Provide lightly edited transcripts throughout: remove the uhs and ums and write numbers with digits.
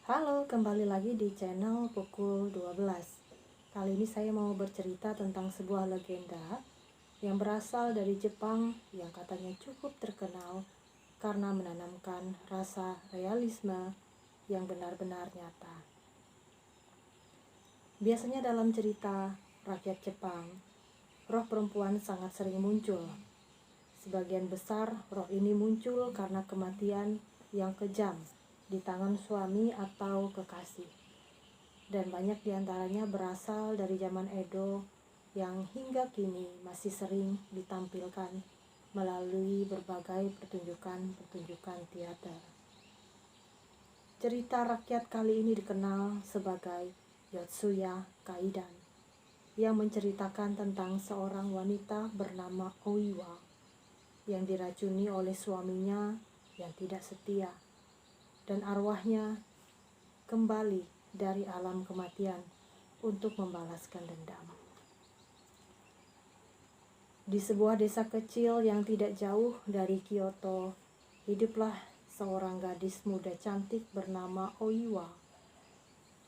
Halo, kembali lagi di channel Pukul 12. Kali ini saya mau bercerita tentang sebuah legenda yang berasal dari Jepang yang katanya cukup terkenal karena menanamkan rasa realisme yang benar-benar nyata. Biasanya dalam cerita rakyat Jepang, roh perempuan sangat sering muncul. Sebagian besar roh ini muncul karena kematian yang kejam di tangan suami atau kekasih. Dan banyak diantaranya berasal dari zaman Edo yang hingga kini masih sering ditampilkan melalui berbagai pertunjukan teater. Cerita rakyat kali ini dikenal sebagai Yotsuya Kaidan, yang menceritakan tentang seorang wanita bernama Oiwa yang diracuni oleh suaminya yang tidak setia, dan arwahnya kembali dari alam kematian untuk membalaskan dendam. Di sebuah desa kecil yang tidak jauh dari Kyoto, hiduplah seorang gadis muda cantik bernama Oiwa.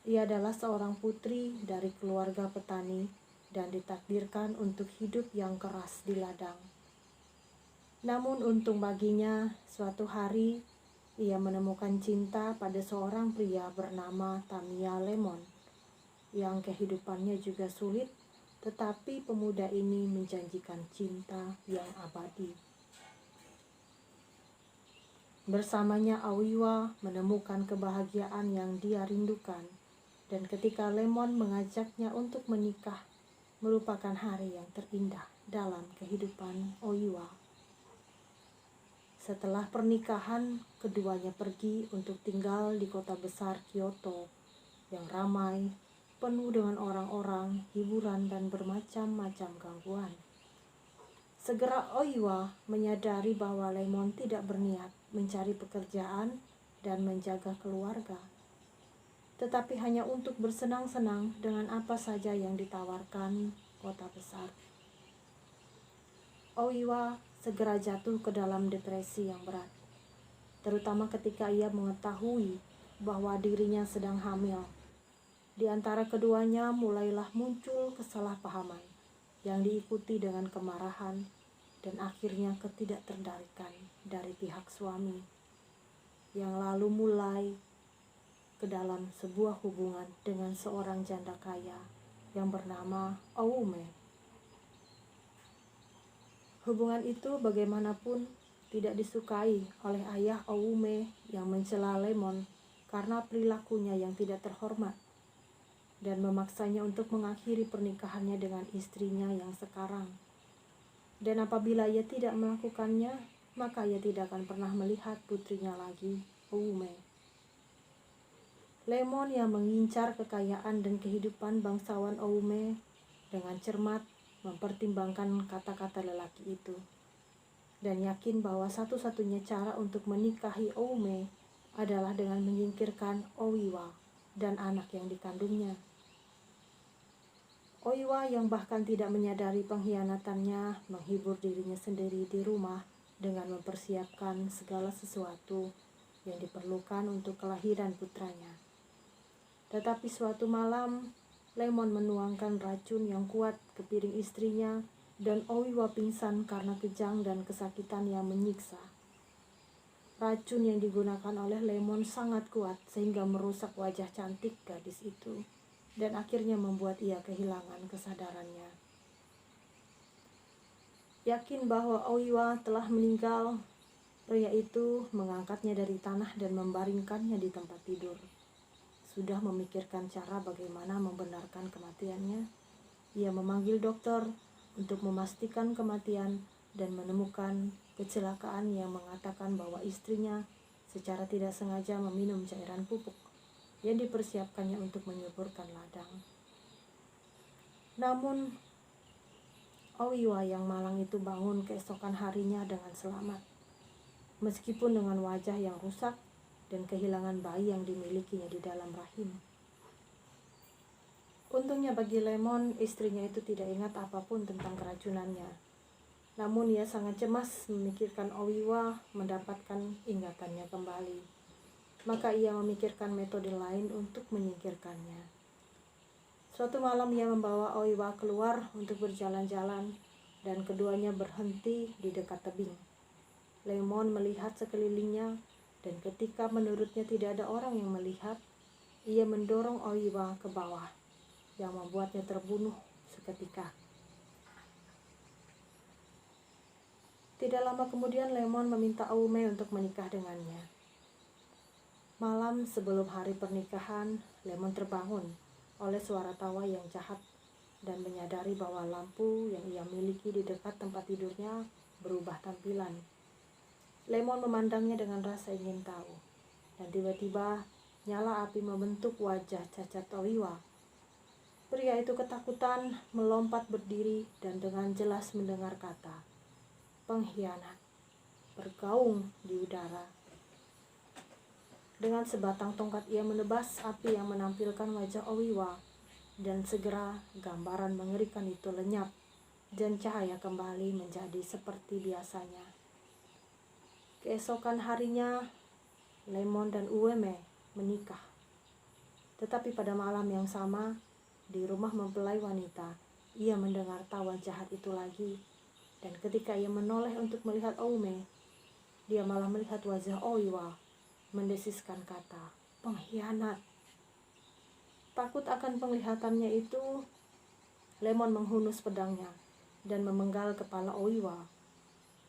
Ia adalah seorang putri dari keluarga petani dan ditakdirkan untuk hidup yang keras di ladang. Namun untung baginya, suatu hari ia menemukan cinta pada seorang pria bernama Tamiya Lemon, yang kehidupannya juga sulit, tetapi pemuda ini menjanjikan cinta yang abadi. Bersamanya Oiwa menemukan kebahagiaan yang dia rindukan, dan ketika Lemon mengajaknya untuk menikah, merupakan hari yang terindah dalam kehidupan Oiwa. Setelah pernikahan, keduanya pergi untuk tinggal di kota besar Kyoto yang ramai, penuh dengan orang-orang, hiburan, dan bermacam-macam gangguan. Segera Oiwa menyadari bahwa Lemon tidak berniat mencari pekerjaan dan menjaga keluarga, tetapi hanya untuk bersenang-senang dengan apa saja yang ditawarkan kota besar. Oiwa segera jatuh ke dalam depresi yang berat, terutama ketika ia mengetahui bahwa dirinya sedang hamil. Di antara keduanya mulailah muncul kesalahpahaman yang diikuti dengan kemarahan dan akhirnya ketidakterdarikan dari pihak suami, yang lalu mulai ke dalam sebuah hubungan dengan seorang janda kaya yang bernama Oume. Hubungan itu bagaimanapun tidak disukai oleh ayah Oume yang mencela Lemon karena perilakunya yang tidak terhormat dan memaksanya untuk mengakhiri pernikahannya dengan istrinya yang sekarang. Dan apabila ia tidak melakukannya, maka ia tidak akan pernah melihat putrinya lagi, Oume. Lemon yang mengincar kekayaan dan kehidupan bangsawan Oume dengan cermat mempertimbangkan kata-kata lelaki itu, dan yakin bahwa satu-satunya cara untuk menikahi Oume adalah dengan menyingkirkan Oiwa dan anak yang dikandungnya. Oiwa yang bahkan tidak menyadari pengkhianatannya menghibur dirinya sendiri di rumah dengan mempersiapkan segala sesuatu yang diperlukan untuk kelahiran putranya. Tetapi suatu malam, Lemon menuangkan racun yang kuat ke piring istrinya dan Oiwa pingsan karena kejang dan kesakitan yang menyiksa. Racun yang digunakan oleh Lemon sangat kuat sehingga merusak wajah cantik gadis itu dan akhirnya membuat ia kehilangan kesadarannya. Yakin bahwa Oiwa telah meninggal, pria itu mengangkatnya dari tanah dan membaringkannya di tempat tidur. Sudah memikirkan cara bagaimana membenarkan kematiannya, ia memanggil dokter untuk memastikan kematian dan menemukan kecelakaan yang mengatakan bahwa istrinya secara tidak sengaja meminum cairan pupuk yang dipersiapkannya untuk menyuburkan ladang. Namun, Oiwa yang malang itu bangun keesokan harinya dengan selamat, meskipun dengan wajah yang rusak dan kehilangan bayi yang dimilikinya di dalam rahim. Untungnya bagi Lemon, istrinya itu tidak ingat apapun tentang keracunannya. Namun ia sangat cemas memikirkan Oiwa mendapatkan ingatannya kembali. maka ia memikirkan metode lain untuk menyingkirkannya. Suatu malam ia membawa Oiwa keluar untuk berjalan-jalan dan keduanya berhenti di dekat tebing. Lemon melihat sekelilingnya dan ketika menurutnya tidak ada orang yang melihat, ia mendorong Oiwa ke bawah yang membuatnya terbunuh seketika. Tidak lama kemudian Lemon meminta Aume untuk menikah dengannya. Malam sebelum hari pernikahan, Lemon terbangun oleh suara tawa yang jahat dan menyadari bahwa lampu yang ia miliki di dekat tempat tidurnya berubah tampilan. Lemon memandangnya dengan rasa ingin tahu, dan tiba-tiba nyala api membentuk wajah cacat Oiwa. Pria itu ketakutan, melompat berdiri dan dengan jelas mendengar kata pengkhianat bergaung di udara. Dengan sebatang tongkat ia menebas api yang menampilkan wajah Oiwa, dan segera gambaran mengerikan itu lenyap dan cahaya kembali menjadi seperti biasanya. Keesokan harinya, Lemon dan Ueme menikah. Tetapi pada malam yang sama, di rumah mempelai wanita, ia mendengar tawa jahat itu lagi. Dan ketika ia menoleh untuk melihat Aume, dia malah melihat wajah Oiwa mendesiskan kata pengkhianat. Takut akan penglihatannya itu, Lemon menghunus pedangnya dan memenggal kepala Oiwa.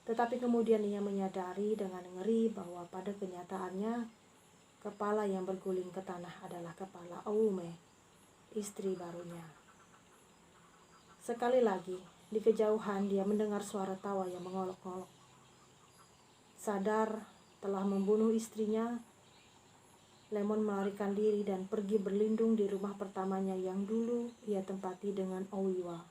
Tetapi kemudian ia menyadari dengan ngeri bahwa pada kenyataannya, kepala yang berguling ke tanah adalah kepala Aume, istri barunya. Sekali lagi, di kejauhan dia mendengar suara tawa yang mengolok-olok. Sadar telah membunuh istrinya, Lemon melarikan diri dan pergi berlindung di rumah pertamanya yang dulu ia tempati dengan Oiwa.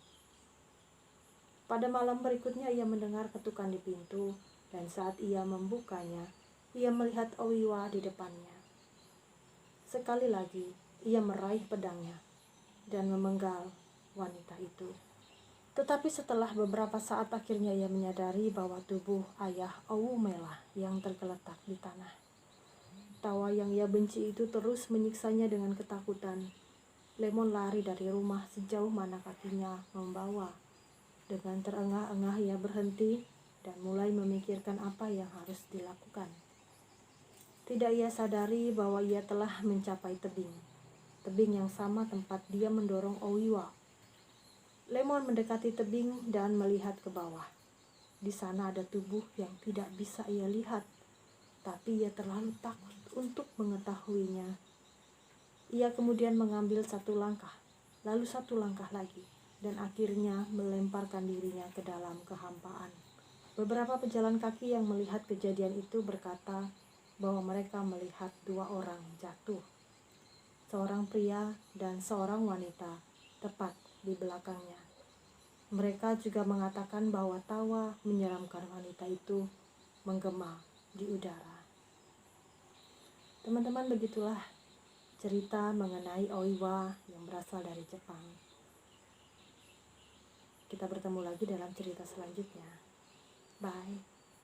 Pada malam berikutnya ia mendengar ketukan di pintu, dan saat ia membukanya, ia melihat Oiwa di depannya. Sekali lagi ia meraih pedangnya dan memenggal wanita itu. Tetapi setelah beberapa saat akhirnya ia menyadari bahwa tubuh ayah Aume lah yang tergeletak di tanah. Tawa yang ia benci itu terus menyiksanya dengan ketakutan. Lemon lari dari rumah sejauh mana kakinya membawa. Dengan terengah-engah ia berhenti dan mulai memikirkan apa yang harus dilakukan. Tidak ia sadari bahwa ia telah mencapai tebing. Tebing yang sama tempat dia mendorong Oiwa. Lemon mendekati tebing dan melihat ke bawah. Di sana ada tubuh yang tidak bisa ia lihat, tapi ia terlalu takut untuk mengetahuinya. Ia kemudian mengambil satu langkah, lalu satu langkah lagi, dan akhirnya melemparkan dirinya ke dalam kehampaan. Beberapa pejalan kaki yang melihat kejadian itu berkata bahwa mereka melihat dua orang jatuh, seorang pria dan seorang wanita, tepat di belakangnya. Mereka juga mengatakan bahwa tawa menyeramkan wanita itu menggema di udara. Teman-teman, begitulah cerita mengenai Oiwa yang berasal dari Jepang. Kita bertemu lagi dalam cerita selanjutnya. Bye.